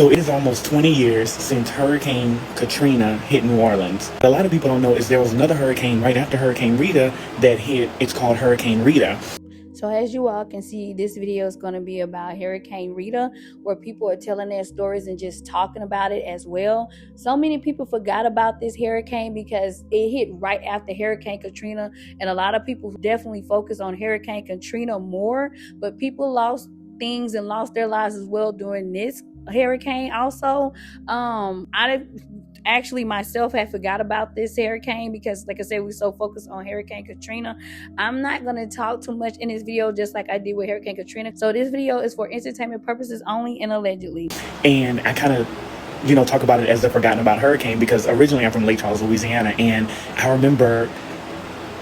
So it is almost 20 years since Hurricane Katrina hit New Orleans. What a lot of people don't know is there was another hurricane right after Hurricane Rita that hit. It's called Hurricane Rita. So as you all can see, this video is going to be about Hurricane Rita, where people are telling their stories and just talking about it as well. So many people forgot about this hurricane because it hit right after Hurricane Katrina, and a lot of people definitely focus on Hurricane Katrina more, but people lost things and lost their lives as well during this hurricane also. I actually myself had forgot about this hurricane because, like I said, we so focused on Hurricane Katrina. I'm not going to talk too much in this video, just like I did with Hurricane Katrina. So this video is for entertainment purposes only and allegedly. And I kind of talk about it as the forgotten about hurricane because originally I'm from Lake Charles, Louisiana. And I remember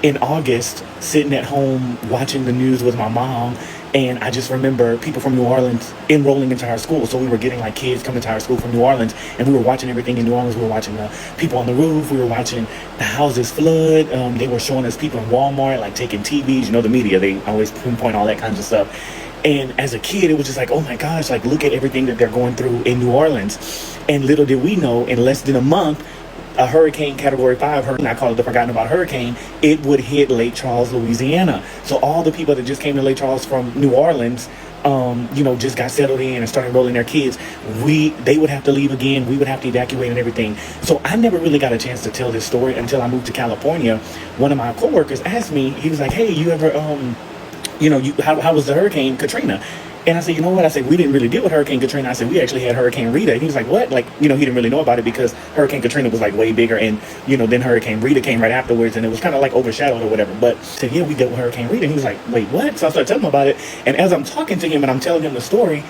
in August sitting at home watching the news with my mom, and I just remember people from New Orleans enrolling into our school. So we were getting like kids coming to our school from New Orleans, and we were watching everything in New Orleans. We were watching the people on the roof. We were watching the houses flood. They were showing us people in Walmart like taking TVs. The media, they always pinpoint all that kinds of stuff. And as a kid, it was just like, oh my gosh, like look at everything that they're going through in New Orleans. And little did we know, in less than a month, a hurricane category 5 hurricane, I call it the forgotten about hurricane, it would hit Lake Charles, Louisiana. So all the people that just came to Lake Charles from New Orleans, just got settled in and started enrolling their kids, they would have to leave again. We would have to evacuate and everything. So I never really got a chance to tell this story until I moved to California. One of my coworkers asked me, he was like, hey, you ever, how was the Hurricane Katrina? And I said, you know what? I said, we didn't really deal with Hurricane Katrina. I said, we actually had Hurricane Rita. And he was like, what? Like, he didn't really know about it because Hurricane Katrina was like way bigger. And, then Hurricane Rita came right afterwards, and it was kind of like overshadowed or whatever. But I said, yeah, we dealt with Hurricane Rita. And he was like, wait, what? So I started telling him about it. And as I'm talking to him and I'm telling him the story,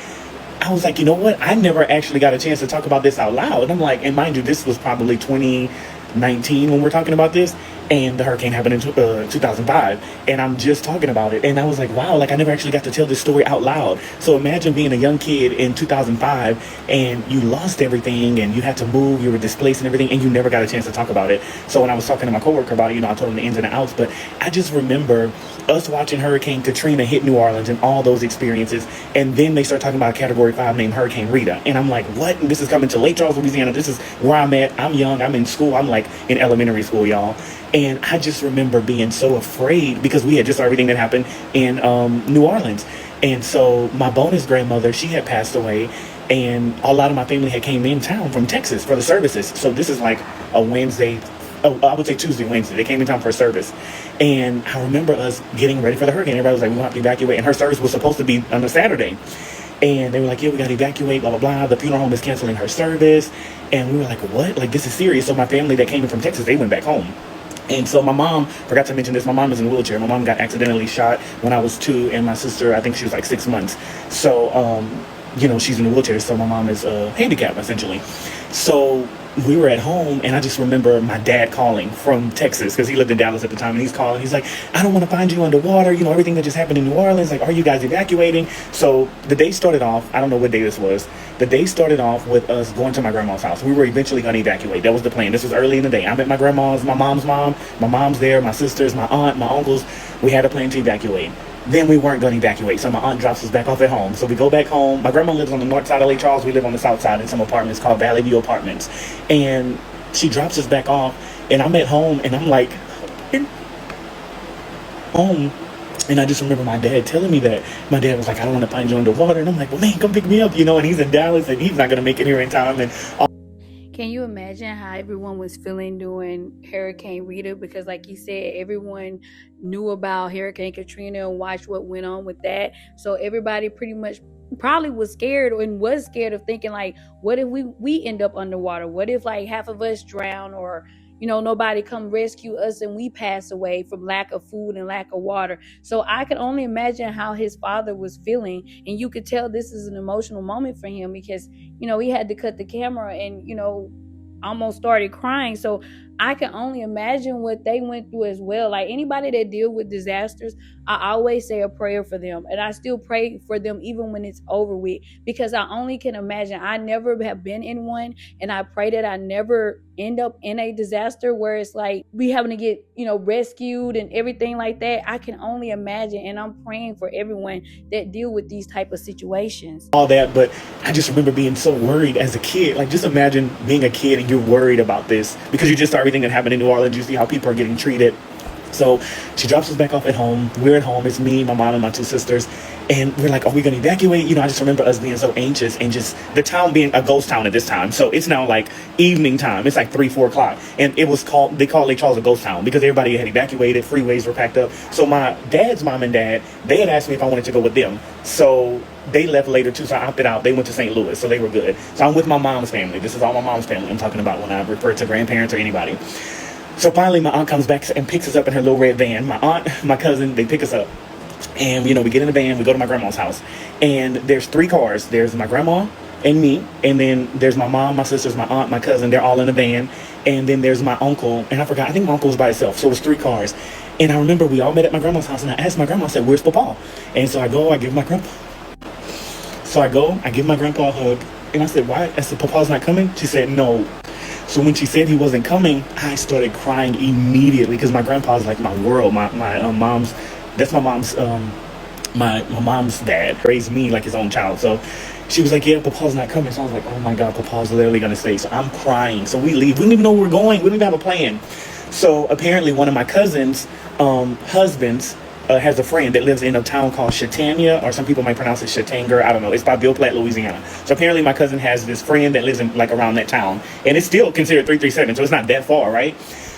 I was like, you know what? I never actually got a chance to talk about this out loud. And I'm like, and mind you, this was probably 2019 when we're talking about this, and the hurricane happened in 2005, and I'm just talking about it, and I was like, wow, like I never actually got to tell this story out loud. So imagine being a young kid in 2005 and you lost everything and you had to move, you were displaced and everything, and you never got a chance to talk about it. So when I was talking to my coworker about it, I told him the ins and the outs, but I just remember us watching Hurricane Katrina hit New Orleans and all those experiences, and then they start talking about a category 5 named Hurricane Rita, and I'm like, what? And this is coming to Lake Charles, Louisiana. This is where I'm at. I'm young, I'm in school, I'm like in elementary school, y'all. And I just remember being so afraid because we had just saw everything that happened in New Orleans. And so my bonus grandmother, she had passed away, and a lot of my family had came in town from Texas for the services. So this is like a Wednesday, I would say Tuesday, Wednesday. They came in town for a service. And I remember us getting ready for the hurricane. Everybody was like, we want to evacuate. And her service was supposed to be on a Saturday. And they were like, yeah, we got to evacuate, blah, blah, blah. The funeral home is canceling her service. And we were like, what? Like, this is serious. So my family that came in from Texas, they went back home. And so my mom, forgot to mention this, my mom is in a wheelchair. My mom got accidentally shot when I was 2, and my sister, I think she was like 6 months. So, she's in a wheelchair, so my mom is handicapped, essentially. So we were at home, and I just remember my dad calling from Texas, because he lived in Dallas at the time, and he's calling. He's like, I don't want to find you underwater, everything that just happened in New Orleans, like, are you guys evacuating? So the day started off, I don't know what day this was, the day started off with us going to my grandma's house. We were eventually going to evacuate. That was the plan. This was early in the day. I'm at my grandma's, my mom's mom, my mom's there, my sisters, my aunt, my uncles. We had a plan to evacuate. Then we weren't going to evacuate, so my aunt drops us back off at home. So we go back home. My grandma lives on the north side of Lake Charles. We live on the south side in some apartments called Valley View Apartments. And she drops us back off, and I'm at home, and I'm like, home. And I just remember my dad telling me that. My dad was like, I don't want to find you underwater. And I'm like, well, man, come pick me up, and he's in Dallas, and he's not going to make it here in time. And can you imagine how everyone was feeling during Hurricane Rita? Because like you said, everyone knew about Hurricane Katrina and watched what went on with that. So everybody pretty much probably was scared of thinking like, what if we end up underwater? What if like half of us drown, or nobody come rescue us and we pass away from lack of food and lack of water? So I can only imagine how his father was feeling, and you could tell this is an emotional moment for him because he had to cut the camera and almost started crying. So I can only imagine what they went through as well. Like anybody that deal with disasters, I always say a prayer for them, and I still pray for them even when it's over with, because I only can imagine. I never have been in one, and I pray that I never end up in a disaster where it's like we having to get, rescued and everything like that. I can only imagine, and I'm praying for everyone that deal with these type of situations. All that, but I just remember being so worried as a kid. Like, just imagine being a kid and you're worried about this because you just saw everything that happened in New Orleans. You see how people are getting treated. So she drops us back off at home. We're at home. It's me, my mom, and my two sisters. And we're like, are we going to evacuate? I just remember us being so anxious and just the town being a ghost town at this time. So it's now like evening time. It's like 3, 4 o'clock. And they called Lake Charles a ghost town because everybody had evacuated. Freeways were packed up. So my dad's mom and dad, they had asked me if I wanted to go with them. So they left later too, so I opted out. They went to St. Louis, so they were good. So I'm with my mom's family. This is all my mom's family I'm talking about when I refer to grandparents or anybody. So finally, my aunt comes back and picks us up in her little red van. My aunt, my cousin, they pick us up. And, we get in the van, we go to my grandma's house. And there's 3 cars. There's my grandma and me. And then there's my mom, my sisters, my aunt, my cousin. They're all in the van. And then there's my uncle. And I forgot, I think my uncle was by himself. So it was 3 cars. And I remember we all met at my grandma's house. And I asked my grandma, I said, where's Papa? And so I go, I give my grandpa. So I go, I give my grandpa a hug. And I said, why? I said, Papa's not coming? She said, no. So when she said he wasn't coming, I started crying immediately because my grandpa's like my world. My mom's, that's my mom's, my mom's dad raised me like his own child. So she was like, yeah, Papa's not coming. So I was like, oh my God, Papa's literally going to stay. So I'm crying. So we leave. We don't even know where we're going. We don't even have a plan. So apparently one of my cousin's husbands has a friend that lives in a town called Chautauqua, or some people might pronounce it Chautanger. I don't know. It's by Ville Platte, Louisiana. So apparently my cousin has this friend that lives in like around that town, and it's still considered 337, so it's not that far, right?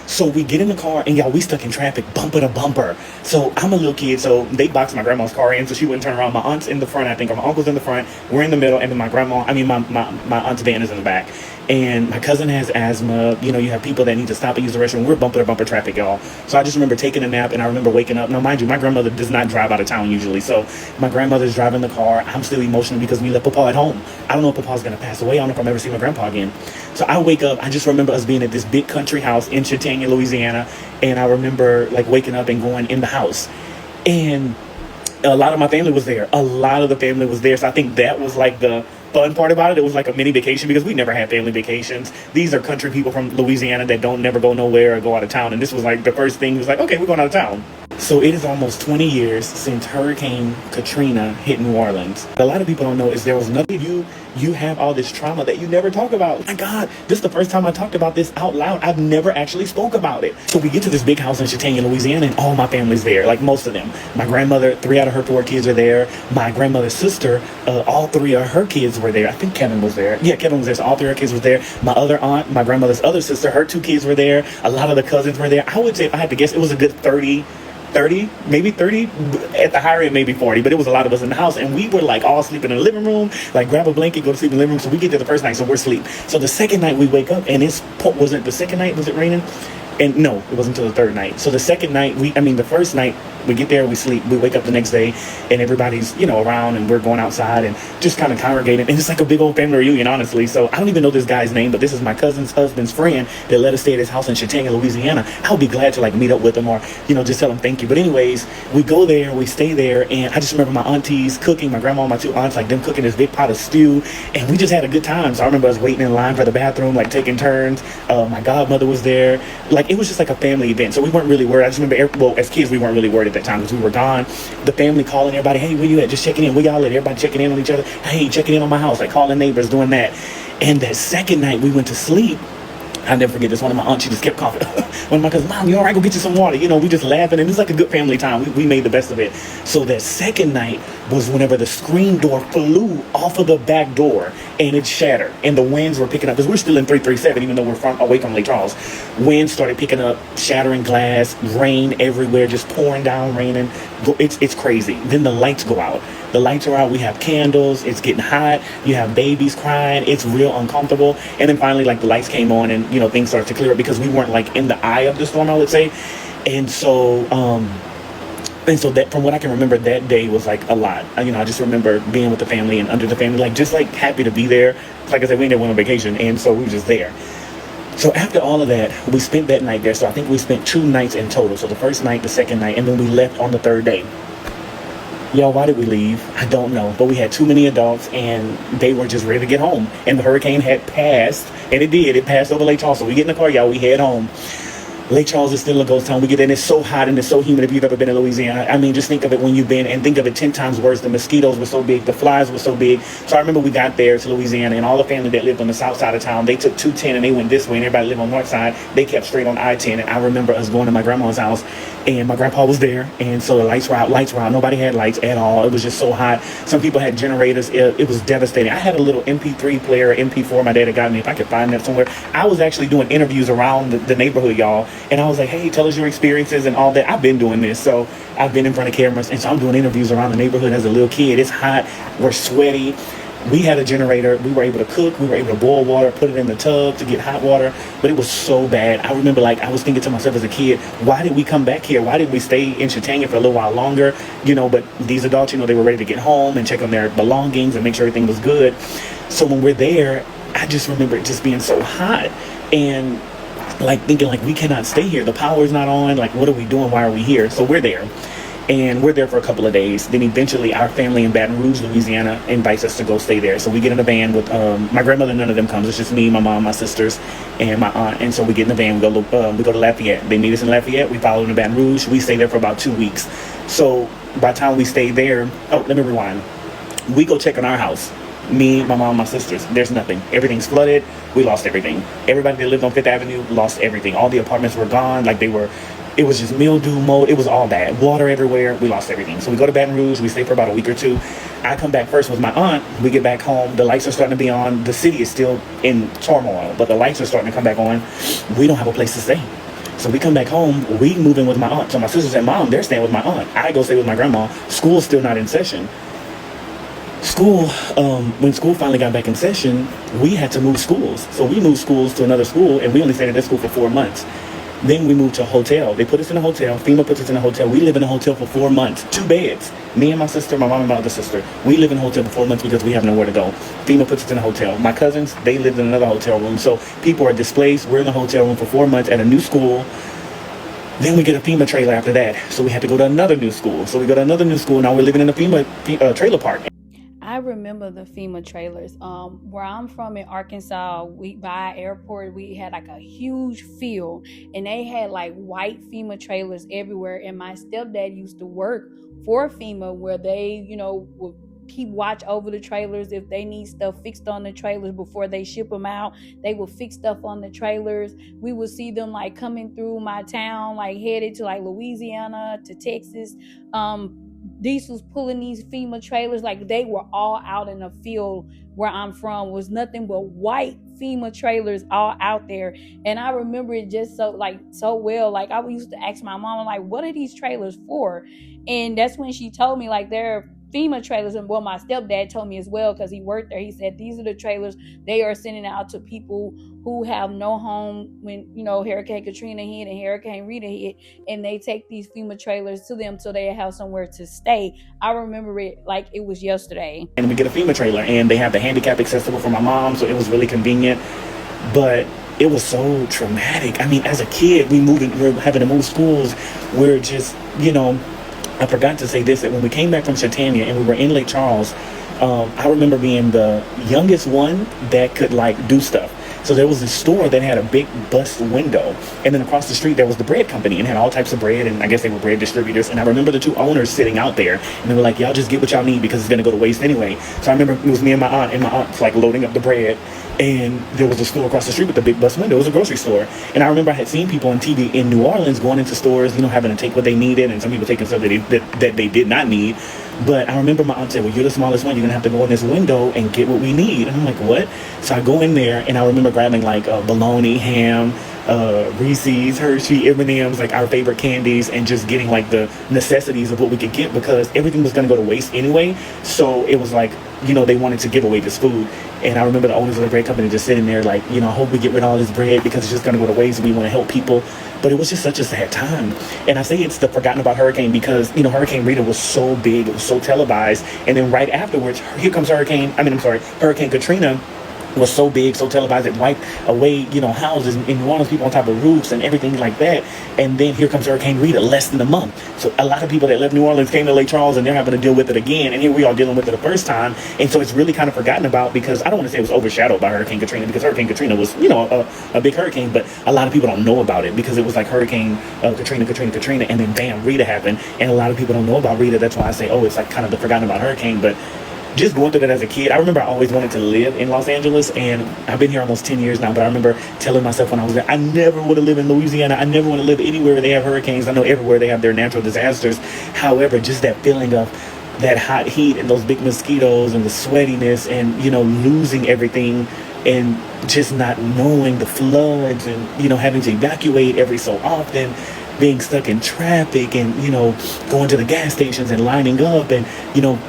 So we get in the car, and y'all, we stuck in traffic, bumper to bumper. So I'm a little kid, so they boxed my grandma's car in so she wouldn't turn around. My aunt's in the front, I think, or my uncle's in the front. We're in the middle, and then my aunt's van is in the back. And my cousin has asthma. You have people that need to stop and use the restroom. We're bumper to bumper traffic, y'all. So I just remember taking a nap, and I remember waking up. Now, mind you, my grandmother does not drive out of town usually. So my grandmother's driving the car. I'm still emotional because we left Papa at home. I don't know if Papa's going to pass away. I don't know if I'm ever see my grandpa again. So I wake up. I just remember us being at this big country house in Chautauqua, Louisiana. And I remember like waking up and going in the house. And a lot of my family was there. A lot of the family was there. So I think that was like the fun part about it. It was like a mini vacation because we never had family vacations. These are country people from Louisiana that don't never go nowhere or go out of town. And this was like the first thing. It was like, okay, we're going out of town. So it is almost 20 years since Hurricane Katrina hit New Orleans. A lot of people don't know is there was nothing you have all this trauma that you never talk about. My God, this is the first time I talked about this out loud. I've never actually spoke about it. So we get to this big house in Chautauqua, Louisiana, and all my family's there, like most of them. My grandmother, 3 out of her 4 kids are there. My grandmother's sister, all 3 of her kids were there. I think Kevin was there. Yeah, Kevin was there. So all 3 of her kids were there. My other aunt, my grandmother's other sister, her 2 kids were there. A lot of the cousins were there. I would say, if I had to guess, it was a good 30, maybe 30, at the higher end, maybe 40, but it was a lot of us in the house, and we were like all sleeping in the living room, like grab a blanket, go to sleep in the living room. So we get there the first night, so we're asleep. So the second night we wake up, and was it the second night, was it raining? And no, it wasn't until the 3rd night. So the second night, the first night, we get there, we sleep, we wake up the next day, and everybody's, around, and we're going outside and just kind of congregating. And it's like a big old family reunion, honestly. So I don't even know this guy's name, but this is my cousin's husband's friend that let us stay at his house in Chautauqua, Louisiana. I'll be glad to meet up with him or, just tell him thank you. But anyways, we go there, we stay there, and I just remember my aunties cooking, my grandma and my 2 aunts, them cooking this big pot of stew, and we just had a good time. So I remember us waiting in line for the bathroom, taking turns. My godmother was there. It was just like a family event. So we weren't really worried. I just remember, as kids, we weren't really worried at that time because we were gone. The family calling everybody, hey, where you at? Just checking in. We y'all at? Everybody checking in on each other. Hey, checking in on my house. Calling neighbors, doing that. And that second night we went to sleep. I'll never forget this. One of my aunts, she just kept coughing. One of my cousins, Mom, you all right? Go get you some water. We just laughing. And it's like a good family time. We made the best of it. So that second night was whenever the screen door flew off of the back door and it shattered. And the winds were picking up. Because we're still in 337, even though we're away from Lake Charles. Winds started picking up, shattering glass, rain everywhere, just pouring down, raining. It's crazy. Then the lights go out. The lights are out. We have candles. It's getting hot. You have babies crying. It's real uncomfortable. And then finally, the lights came on and, things started to clear up because we weren't, in the eye of the storm, I would say. And so, that, from what I can remember, that day was, a lot. I just remember being with the family and under the family, just, happy to be there. Like I said, we didn't went on vacation. And so we were just there. So after all of that, we spent that night there. So I think we spent 2 nights in total. So the first night, the second night, and then we left on the third day. Y'all, why did we leave? I don't know. But we had too many adults, and they were just ready to get home. And the hurricane had passed, and it did. It passed over Lake Charles. So we get in the car, y'all. We head home. Lake Charles is still a ghost town. We get there and it's so hot and it's so humid if you've ever been in Louisiana. I mean, just think of it when you've been, and think of it 10 times worse. The mosquitoes were so big. The flies were so big. So I remember we got there to Louisiana, and all the family that lived on the south side of town, they took 210 and they went this way, and everybody lived on the north side. They kept straight on I-10. And I remember us going to my grandma's house, and my grandpa was there, and so the lights were out. Nobody had lights at all. It was just so hot. Some people had generators. It was devastating. I had a little MP3 player, MP4 my dad had gotten me. If I could find that somewhere. I was actually doing interviews around the neighborhood, y'all, and I was like, hey, tell us your experiences and all that. I've been doing this, so I've been in front of cameras, and so I'm doing interviews around the neighborhood as a little kid. It's hot. We're sweaty. We had a generator. We were able to cook. We were able to boil water, put it in the tub to get hot water. But it was so bad. I remember, I was thinking to myself as a kid, why did we come back here? Why did we stay in Chautauqua for a little while longer? But these adults, they were ready to get home and check on their belongings and make sure everything was good. So when we're there, I just remember it just being so hot. And thinking we cannot stay here. The power's not on. What are we doing? Why are we here? So we're there. And we're there for a couple of days. Then eventually our family in Baton Rouge, Louisiana, invites us to go stay there. So we get in a van with my grandmother. None of them comes. It's just me, my mom, my sisters, and my aunt. And so we get in the van. We go to Lafayette. They meet us in Lafayette. We follow them to Baton Rouge. We stay there for about 2 weeks. So by the time we stay there, let me rewind. We go check on our house. Me, my mom, my sisters. There's nothing. Everything's flooded. We lost everything. Everybody that lived on Fifth Avenue lost everything. All the apartments were gone. It was just mildew, mold. It was all bad. Water everywhere. We lost everything. So we go to Baton Rouge. We stay for about a week or two. I come back first with my aunt. We get back home. The lights are starting to be on. The city is still in turmoil, but the lights are starting to come back on. We don't have a place to stay. So we come back home. We move in with my aunt. So my sisters and mom, they're staying with my aunt. I go stay with my grandma. School's still not in session. When school finally got back in session, we had to move schools. So we moved schools to another school, and we only stayed at that school for 4 months. Then we moved to a hotel. They put us in a hotel. FEMA puts us in a hotel. We live in a hotel for 4 months. 2 beds. Me and my sister, my mom and my other sister. We live in a hotel for 4 months because we have nowhere to go. FEMA puts us in a hotel. My cousins, they lived in another hotel room. So people are displaced. We're in a hotel room for 4 months at a new school. Then we get a FEMA trailer after that. So we had to go to another new school. So we go to another new school. Now we're living in a FEMA trailer park. I remember the FEMA trailers. Where I'm from in Arkansas, by airport, we had a huge field, and they had white FEMA trailers everywhere. And my stepdad used to work for FEMA, where they, would keep watch over the trailers. If they need stuff fixed on the trailers before they ship them out, they will fix stuff on the trailers. We would see them coming through my town, headed to Louisiana, to Texas. Diesels pulling these FEMA trailers, they were all out in the field where I'm from. Was nothing but white FEMA trailers all out there. And I remember it just so well. I used to ask my mom, what are these trailers for? And that's when she told me they're FEMA trailers. And my stepdad told me as well, because he worked there. He said these are the trailers they are sending out to people who have no home when Hurricane Katrina hit and Hurricane Rita hit, and they take these FEMA trailers to them so they have somewhere to stay. I remember it like it was yesterday. And we get a FEMA trailer, and they have the handicap accessible for my mom, so it was really convenient. But it was so traumatic. I mean, as a kid, we're having to move schools. We're just, I forgot to say this, that when we came back from Chautauqua and we were in Lake Charles, I remember being the youngest one that could do stuff. So there was a store that had a big bus window, and then across the street there was the bread company, and had all types of bread, and I guess they were bread distributors. And I remember the 2 owners sitting out there, and they were like, y'all just get what y'all need because it's gonna go to waste anyway. So I remember it was me and my aunt's loading up the bread, and there was a store across the street with the big bus window. It was a grocery store. And I remember I had seen people on TV in New Orleans going into stores, having to take what they needed, and some people taking stuff that they did not need. But I remember my aunt said, well, you're the smallest one. You're going to have to go in this window and get what we need. And I'm like, what? So I go in there, and I remember grabbing bologna, ham, Reese's, Hershey, M&M's, our favorite candies, and just getting the necessities of what we could get, because everything was going to go to waste anyway. So it was they wanted to give away this food. And I remember the owners of the bread company just sitting there I hope we get rid of all this bread because it's just going to go to waste and we want to help people. But it was just such a sad time. And I say it's the forgotten about hurricane because, Hurricane Rita was so big, it was so televised. And then right afterwards, here comes Hurricane Katrina. was so big, so televised, it wiped away, houses in New Orleans, people on top of roofs and everything like that. And then here comes Hurricane Rita, less than a month. So a lot of people that left New Orleans came to Lake Charles, and they're having to deal with it again. And here we are dealing with it the first time. And so it's really kind of forgotten about, because I don't want to say it was overshadowed by Hurricane Katrina, because Hurricane Katrina was, a big hurricane, but a lot of people don't know about it because it was like Hurricane Katrina, and then bam, Rita happened. And a lot of people don't know about Rita. That's why I say, oh, it's like kind of the forgotten about hurricane. But just going through that as a kid, I remember I always wanted to live in Los Angeles, and I've been here almost 10 years now, but I remember telling myself when I was there, I never want to live in Louisiana. I never want to live anywhere where they have hurricanes. I know everywhere they have their natural disasters. However, just that feeling of that hot heat and those big mosquitoes and the sweatiness and, losing everything and just not knowing the floods and, having to evacuate every so often, being stuck in traffic and, going to the gas stations and lining up and,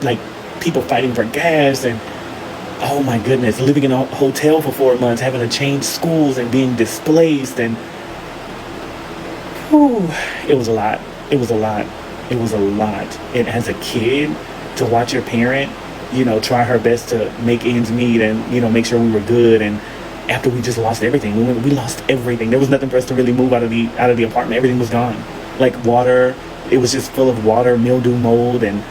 like, people fighting for gas, and oh my goodness, living in a hotel for 4 months, having to change schools and being displaced, and it was a lot. And as a kid, to watch your parent, try her best to make ends meet and, make sure we were good, and after we just lost everything, we lost everything. There was nothing for us to really move out of the apartment. Everything was gone. Like water, it was just full of water, mildew, mold, and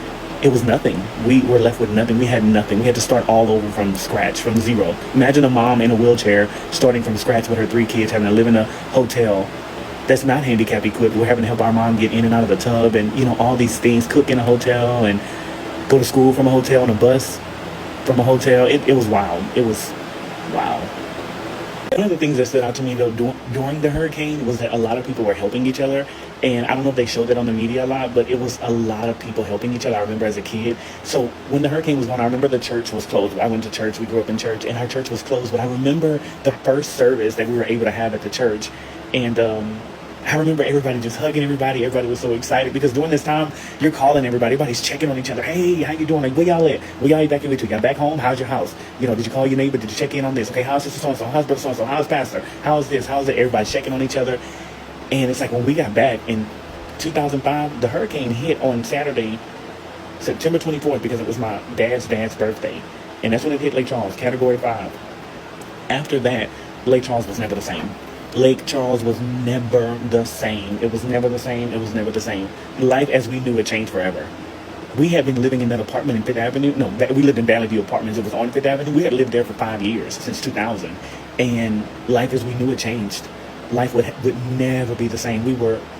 it was nothing. We were left with nothing. We had nothing. We had to start all over from scratch, from zero. Imagine a mom in a wheelchair starting from scratch with her 3 kids, having to live in a hotel that's not handicap equipped. We're having to help our mom get in and out of the tub and, all these things, cook in a hotel and go to school from a hotel, on a bus from a hotel. It was wild. It was wow. One of the things that stood out to me, though, during the hurricane was that a lot of people were helping each other. And I don't know if they showed that on the media a lot, but it was a lot of people helping each other. I remember as a kid. So when the hurricane was going, I remember the church was closed. I went to church. We grew up in church, and our church was closed. But I remember the first service that we were able to have at the church. And I remember everybody just hugging everybody. Everybody was so excited because during this time, you're calling everybody. Everybody's checking on each other. Hey, how you doing? Like, where y'all at? Where y'all evacuated to? Y'all back home? How's your house? Did you call your neighbor? Did you check in on this? Okay, how's sister so-and-so? How's brother so-and-so? How's pastor? How's this? How's that? Everybody's checking on each other. And it's like when we got back in 2005, the hurricane hit on Saturday, September 24th, because it was my dad's birthday. And that's when it hit Lake Charles, Category 5. After that, Lake Charles was never the same. Lake Charles was never the same. It was never the same. It was never the same. Life as we knew it changed forever. We had been living in that apartment in Fifth Avenue. No, we lived in Valley View Apartments. It was on Fifth Avenue. We had lived there for 5 years, since 2000. And life as we knew it changed. Life would never be the same.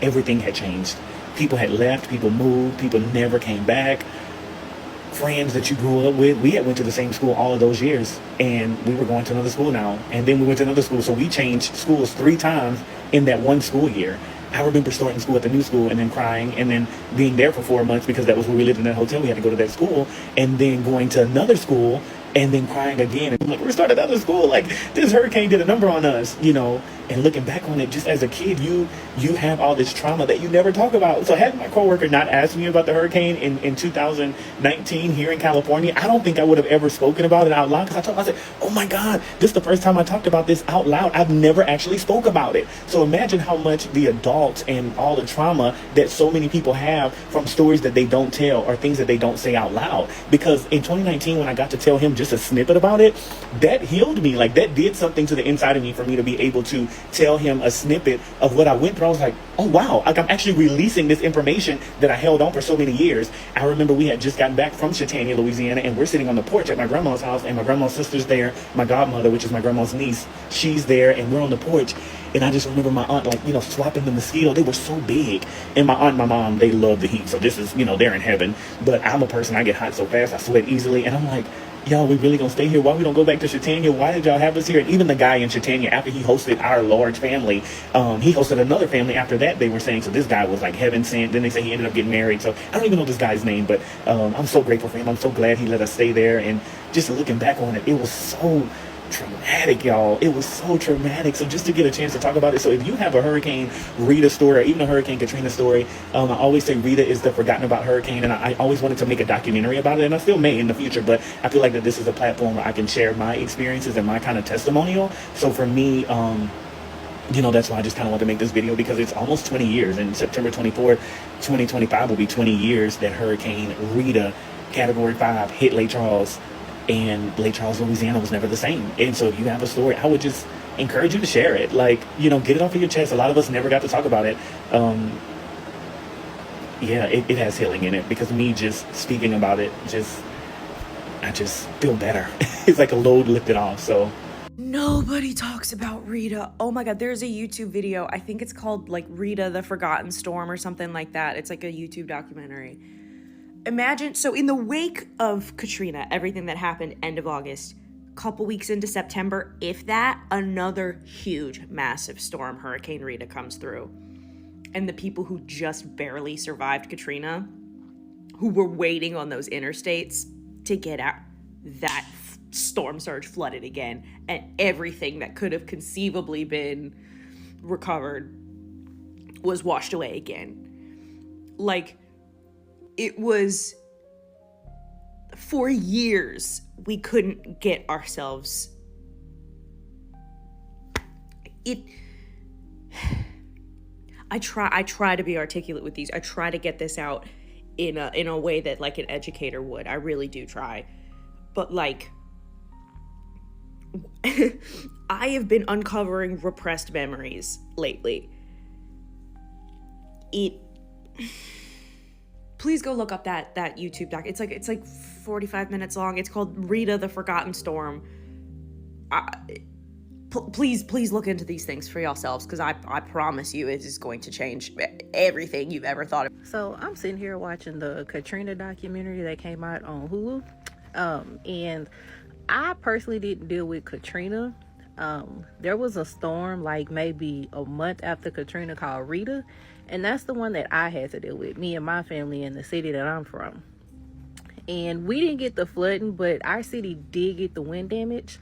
Everything had changed. People had left. People moved. People never came back. Friends that you grew up with, we had went to the same school all of those years, and we were going to another school now, and then we went to another school. So we changed schools 3 times in that one school year. I remember starting school at the new school and then crying, and then being there for 4 months because that was where we lived in that hotel. We had to go to that school, and then going to another school and then crying again. And I'm like, we're starting another school. Like, this hurricane did a number on us, And looking back on it, just as a kid, you have all this trauma that you never talk about. So had my coworker not asked me about the hurricane in 2019 here in California, I don't think I would have ever spoken about it out loud. Because I said, oh my God, this is the first time I talked about this out loud. I've never actually spoke about it. So imagine how much the adults and all the trauma that so many people have from stories that they don't tell or things that they don't say out loud. Because in 2019, when I got to tell him just a snippet about it, that healed me. Like, that did something to the inside of me for me to be able to tell him a snippet of what I went through. I was like, oh wow, like I'm actually releasing this information that I held on for so many years. I remember we had just gotten back from Chautauqua, Louisiana, and we're sitting on the porch at my grandma's house, and my grandma's sister's there, my godmother, which is my grandma's niece, she's there, and we're on the porch. And I just remember my aunt, like, swapping the mosquito. They were so big. And my aunt and my mom, they love the heat. So this is, they're in heaven. But I'm a person, I get hot so fast, I sweat easily. And I'm like, y'all, we really gonna stay here? Why we don't go back to Chautauqua? Why did y'all have us here? And even the guy in Chautauqua, after he hosted our large family, he hosted another family after that, they were saying. So this guy was like heaven sent. Then they say he ended up getting married. So I don't even know this guy's name, but I'm so grateful for him. I'm so glad he let us stay there. And just looking back on it, it was so traumatic, y'all. It was so traumatic. So just to get a chance to talk about it. So if you have a Hurricane Rita story or even a Hurricane Katrina story, I always say Rita is the forgotten about hurricane, and I always wanted to make a documentary about it, and I still may in the future, but I feel like that this is a platform where I can share my experiences and my kind of testimonial. So for me, that's why I just kind of want to make this video, because it's almost 20 years, and September 24th, 2025 will be 20 years that Hurricane Rita, Category 5, hit Lake Charles. and Lake Charles, Louisiana was never the same. And so if you have a story, I would just encourage you to share it. Like, get it off of your chest. A lot of us never got to talk about it. Yeah, it has healing in it, because me just speaking about it, I just feel better. It's like a load lifted off. So nobody talks about Rita. Oh my God, there's a YouTube video. I think it's called like Rita, the Forgotten Storm or something like that. It's like a YouTube documentary. Imagine, so in the wake of Katrina, everything that happened end of August, couple weeks into September, if that, another huge, massive storm, Hurricane Rita, comes through. And the people who just barely survived Katrina, who were waiting on those interstates to get out, that storm surge flooded again, and everything that could have conceivably been recovered was washed away again. Like, it was, for years, we couldn't get ourselves, I try to be articulate with these. I try to get this out in a way that like an educator would. I really do try. But like, I have been uncovering repressed memories lately. Please go look up that YouTube doc. It's like 45 minutes long. It's called Rita, the Forgotten Storm. Please look into these things for yourselves, because I promise you it is going to change everything you've ever thought of. So I'm sitting here watching the Katrina documentary that came out on Hulu. And I personally didn't deal with Katrina. There was a storm like maybe a month after Katrina called Rita. And that's the one that I had to deal with, me and my family in the city that I'm from. And we didn't get the flooding, but our city did get the wind damage.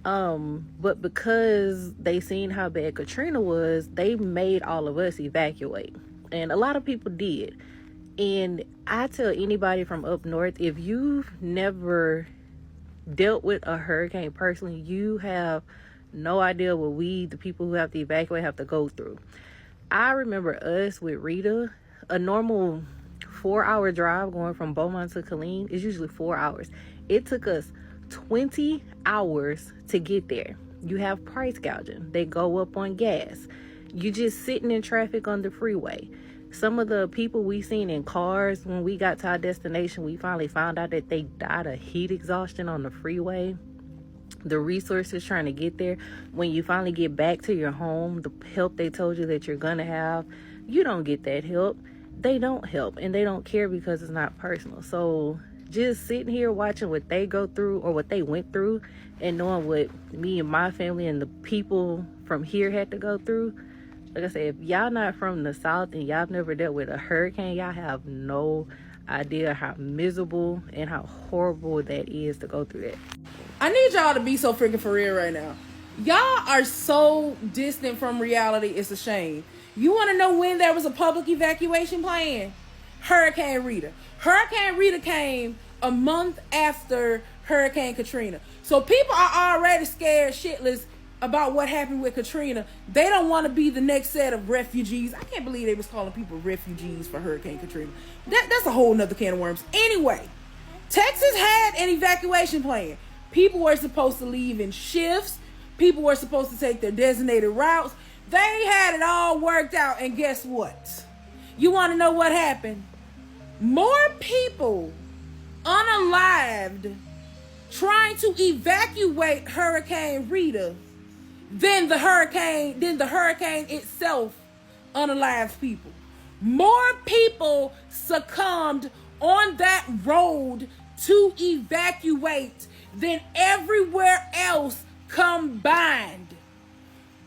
But because they seen how bad Katrina was, they made all of us evacuate. And a lot of people did. And I tell anybody from up north, if you've never dealt with a hurricane personally, you have no idea what we, the people who have to evacuate, have to go through. I remember us with Rita, a normal 4-hour drive going from Beaumont to Killeen is usually 4 hours. It took us 20 hours to get there. You have price gouging. They go up on gas. You just sitting in traffic on the freeway. Some of the people we seen in cars, when we got to our destination, we finally found out that they died of heat exhaustion on the freeway. The resources trying to get there. When you finally get back to your home, the help they told you that you're gonna have, you don't get that help. They don't help, and they don't care because it's not personal. So just sitting here watching what they go through or what they went through, and knowing what me and my family and the people from here had to go through. Like I said, if y'all not from the South and y'all never dealt with a hurricane, y'all have no idea how miserable and how horrible that is to go through that. I need y'all to be so freaking for real right now. Y'all are so distant from reality, it's a shame. You want to know when there was a public evacuation plan? Hurricane Rita. Hurricane Rita came a month after Hurricane Katrina. So people are already scared shitless about what happened with Katrina. They don't want to be the next set of refugees. I can't believe they was calling people refugees for Hurricane Katrina. That's a whole nother can of worms. Anyway, Texas had an evacuation plan. People were supposed to leave in shifts. People were supposed to take their designated routes. They had it all worked out, and guess what? You want to know what happened? More people unalived trying to evacuate Hurricane Rita than the hurricane itself unalived people. More people succumbed on that road to evacuate than everywhere else combined.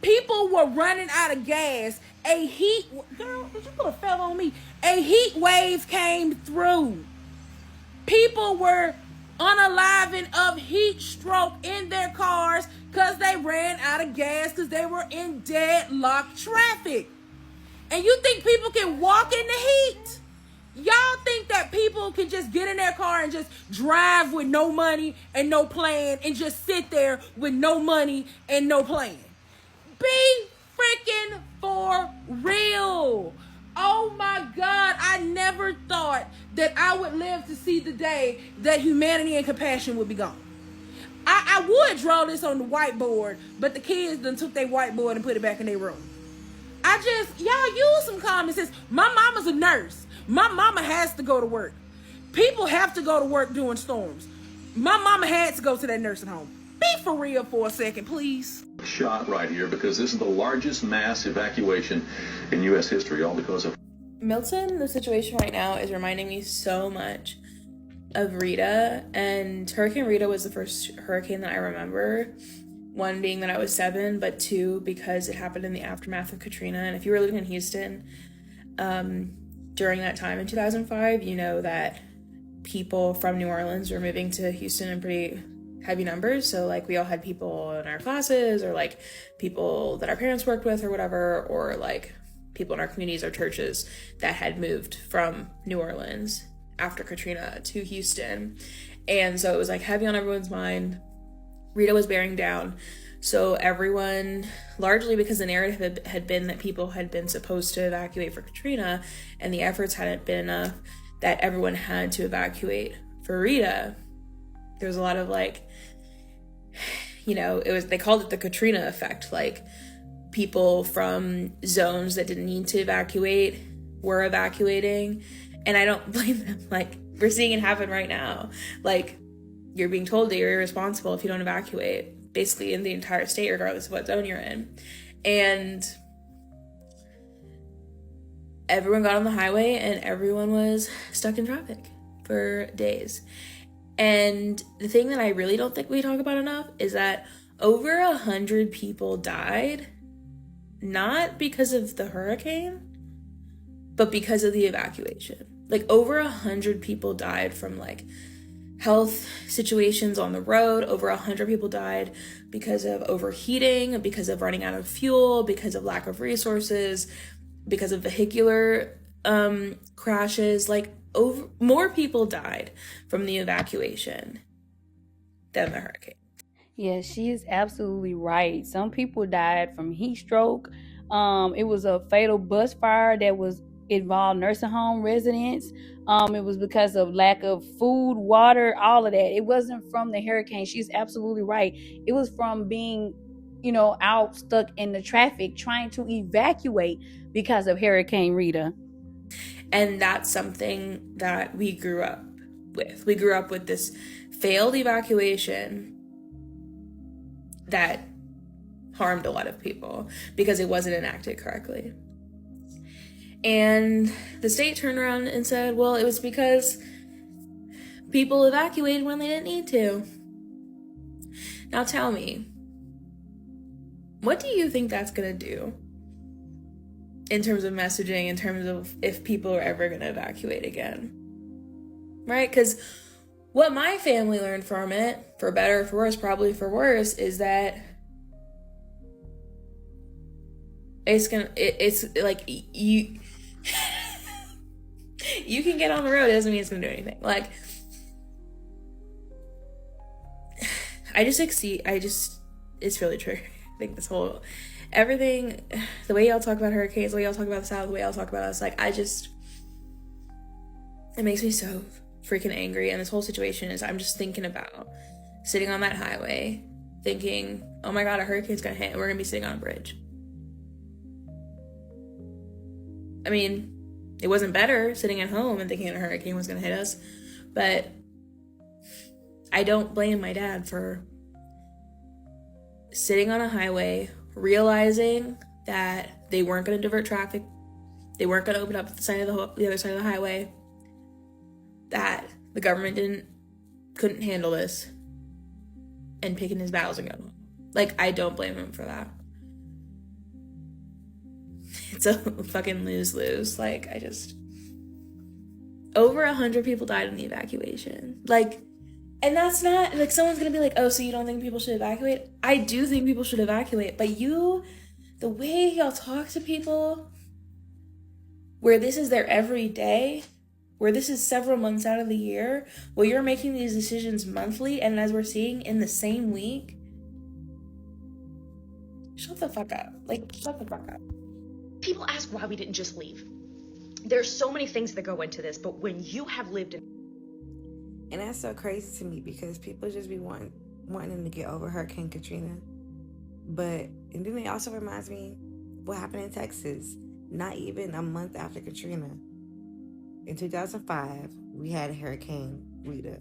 People were running out of gas. Girl, did you put a fell on me? A heat wave came through. People were unaliving of heat stroke in their cars because they ran out of gas because they were in deadlocked traffic. And you think people can walk in the heat? Y'all think that people can just get in their car and just drive with no money and no plan and just sit there with no money and no plan? Be freaking for real. Oh my God, I never thought that I would live to see the day that humanity and compassion would be gone. I would draw this on the whiteboard, but the kids done took their whiteboard and put it back in their room. Y'all use some common sense. My mama's a nurse. My mama has to go to work. People have to go to work during storms. My mama had to go to that nursing home. Be for real for a second, please. Shot right here because this is the largest mass evacuation in U.S. history, all because of Milton. The situation right now is reminding me so much of Rita, and Hurricane Rita was the first hurricane that I remember. One being that I was 7, but 2 because it happened in the aftermath of Katrina. And if you were living in Houston during that time in 2005, you know that people from New Orleans were moving to Houston in pretty heavy numbers. So like we all had people in our classes, or like people that our parents worked with or whatever, or like people in our communities or churches that had moved from New Orleans after Katrina to Houston. And so it was like heavy on everyone's mind. Rita was bearing down. So everyone, largely because the narrative had been that people had been supposed to evacuate for Katrina and the efforts hadn't been enough, that everyone had to evacuate for Rita. There was a lot of like, you know, they called it the Katrina effect. Like people from zones that didn't need to evacuate were evacuating. And I don't blame them. Like we're seeing it happen right now. Like you're being told that you're irresponsible if you don't evacuate, basically in the entire state, regardless of what zone you're in. And everyone got on the highway and everyone was stuck in traffic for days. And the thing that I really don't think we talk about enough is that over 100 people died, not because of the hurricane, but because of the evacuation. Like over 100 people died from like health situations on the road. Over 100 people died because of overheating, because of running out of fuel, because of lack of resources, because of vehicular crashes. Like more people died from the evacuation than the hurricane. Yeah, she is absolutely right. Some people died from heat stroke. It was a fatal bus fire that involved nursing home residents. It was because of lack of food, water, all of that. It wasn't from the hurricane. She's absolutely right. It was from being, out stuck in the traffic trying to evacuate because of Hurricane Rita. And that's something that we grew up with. We grew up with this failed evacuation that harmed a lot of people because it wasn't enacted correctly. And the state turned around and said, well, it was because people evacuated when they didn't need to. Now tell me, what do you think that's going to do in terms of messaging, in terms of if people are ever going to evacuate again? Right? Because what my family learned from it, for better or for worse, probably for worse, is that it's like you you can get on the road, it doesn't mean it's gonna do anything. Like it's really true. I think this whole everything, the way y'all talk about hurricanes, the way y'all talk about the South, the way y'all talk about us, like it makes me so freaking angry. And this whole situation is, I'm just thinking about sitting on that highway thinking, oh my god, a hurricane's gonna hit and we're gonna be sitting on a bridge. I mean, it wasn't better sitting at home and thinking a hurricane was gonna hit us, but I don't blame my dad for sitting on a highway, realizing that they weren't gonna divert traffic, they weren't gonna open up the other side of the highway, that the government couldn't handle this, and picking his battles and going home. Like, I don't blame him for that. It's a fucking lose-lose. Like, over 100 people died in the evacuation. Like, and that's not, like, someone's gonna be like, oh, so you don't think people should evacuate? I do think people should evacuate, but the way y'all talk to people, where this is their everyday, where this is several months out of the year, where you're making these decisions monthly, and as we're seeing in the same week, shut the fuck up. Like, shut the fuck up. People ask why we didn't just leave. There's so many things that go into this, but when you have lived in... And that's so crazy to me because people just be wanting wanting to get over Hurricane Katrina. And then it also reminds me what happened in Texas, not even a month after Katrina. In 2005, we had Hurricane Rita.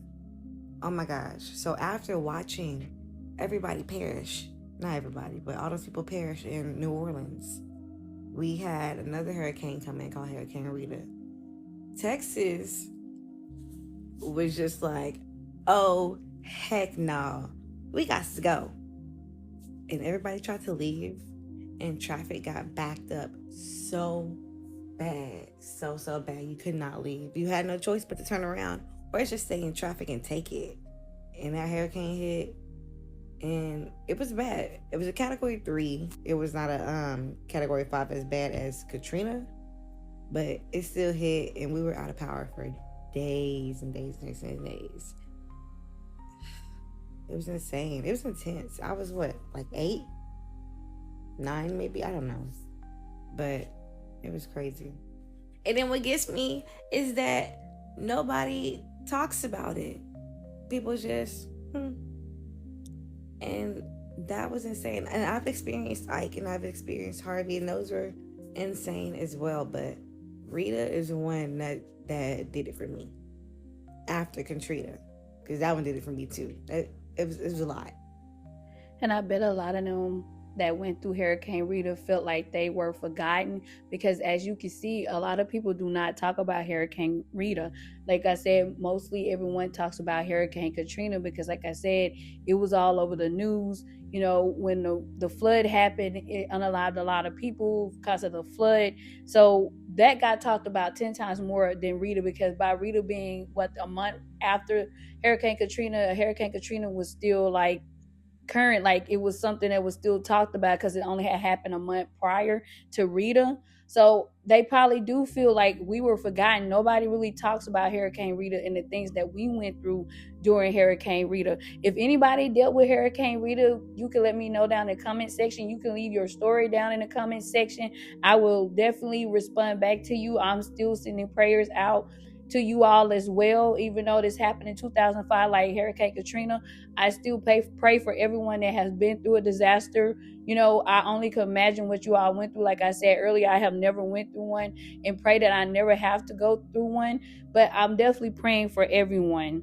Oh my gosh. So after watching everybody perish, not everybody, but all those people perish in New Orleans, we had another hurricane come in called Hurricane Rita. Texas was just like, oh, heck no. We got to go. And everybody tried to leave, and traffic got backed up so bad. So bad. You could not leave. You had no choice but to turn around or just stay in traffic and take it. And that hurricane hit, and it was bad. It was a category 3. It was not a category 5 as bad as Katrina, but it still hit, and we were out of power for days and days and days and days. It was insane. It was intense. I was like 8, 9 maybe, I don't know, but it was crazy. And then what gets me is that nobody talks about it. People just and that was insane. And I've experienced Ike and I've experienced Harvey, and those were insane as well. But Rita is the one that did it for me after Katrina, because that one did it for me too. It was a lot. And I bet a lot of them that went through Hurricane Rita felt like they were forgotten, because as you can see, a lot of people do not talk about Hurricane Rita. Like I said, mostly everyone talks about Hurricane Katrina because, like I said, it was all over the news. You know, when the flood happened, it unalived a lot of people because of the flood. So that got talked about 10 times more than Rita, because by Rita being a month after Hurricane Katrina was still like current, like it was something that was still talked about because it only had happened a month prior to Rita. So they probably do feel like we were forgotten. Nobody really talks about Hurricane Rita and the things that we went through during Hurricane Rita. If anybody dealt with Hurricane Rita, you can let me know down in the comment section. You can leave your story down in the comment section. I will definitely respond back to you. I'm still sending prayers out to you all as well. Even though this happened in 2005, like Hurricane Katrina, I still pray for everyone that has been through a disaster. You know, I only can imagine what you all went through. Like I said earlier, I have never went through one, and pray that I never have to go through one. But I'm definitely praying for everyone.